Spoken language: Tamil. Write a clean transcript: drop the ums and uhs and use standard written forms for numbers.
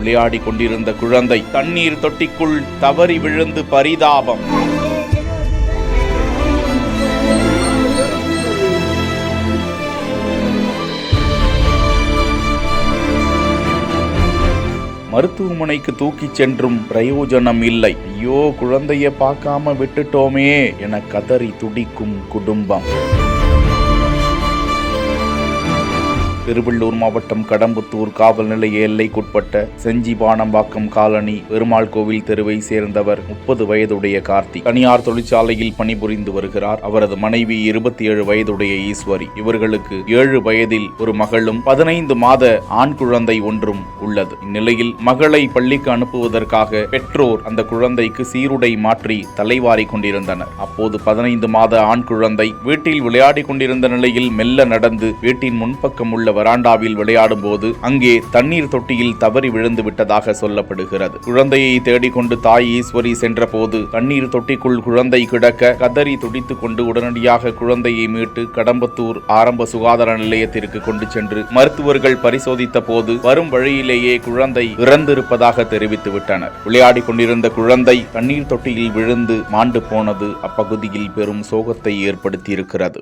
விளையாடிக் கொண்டிருந்த குழந்தை தண்ணீர் தொட்டிக்குள் தவறி விழுந்து பரிதாபம். மருத்துவமனைக்கு தூக்கிச் சென்றும் பிரயோஜனம் இல்லை. ஐயோ, குழந்தைய பார்க்காம விட்டுட்டோமே என கதறி துடிக்கும் குடும்பம். திருவள்ளூர் மாவட்டம் கடம்பத்தூர் காவல் நிலைய எல்லைக்குட்பட்ட செஞ்சிபானம்பாக்கம் காலனி பெருமாள் கோவில் தெருவை சேர்ந்தவர் 30 வயதுடைய கார்த்திக். தனியார் தொழிற்சாலையில் பணிபுரிந்து வருகிறார். அவரது மனைவி 27 வயதுடைய ஈஸ்வரி. இவர்களுக்கு 7 வயதில் ஒரு மகளும் 15 மாத ஆண் குழந்தை ஒன்றும் உள்ளது. இந்நிலையில் மகளை பள்ளிக்கு அனுப்புவதற்காக பெற்றோர் அந்த குழந்தைக்கு சீருடை மாற்றி தலைவாரி கொண்டிருந்தனர். அப்போது 15 மாத ஆண் குழந்தை வீட்டில் விளையாடி கொண்டிருந்த நிலையில் மெல்ல நடந்து வீட்டின் முன்பக்கம் உள்ள வராண்டாவில் விளையாடும் போது அங்கே தண்ணீர் தொட்டியில் தவறி விழுந்து விட்டதாக சொல்லப்படுகிறது. குழந்தையை தேடிக்கொண்டு தாய் ஈஸ்வரி சென்ற போது தண்ணீர் தொட்டிக்குள் குழந்தை கிடக்க கதறி துடித்துக் கொண்டு உடனடியாக குழந்தையை மீட்டு கடம்பத்தூர் ஆரம்ப சுகாதார நிலையத்திற்கு கொண்டு சென்று மருத்துவர்கள் பரிசோதித்த போது வரும் வழியிலேயே குழந்தை இறந்திருப்பதாக தெரிவித்து விட்டனர். விளையாடி கொண்டிருந்த குழந்தை தண்ணீர் தொட்டியில் விழுந்து மாண்டு போனது அப்பகுதியில் பெரும் சோகத்தை ஏற்படுத்தியிருக்கிறது.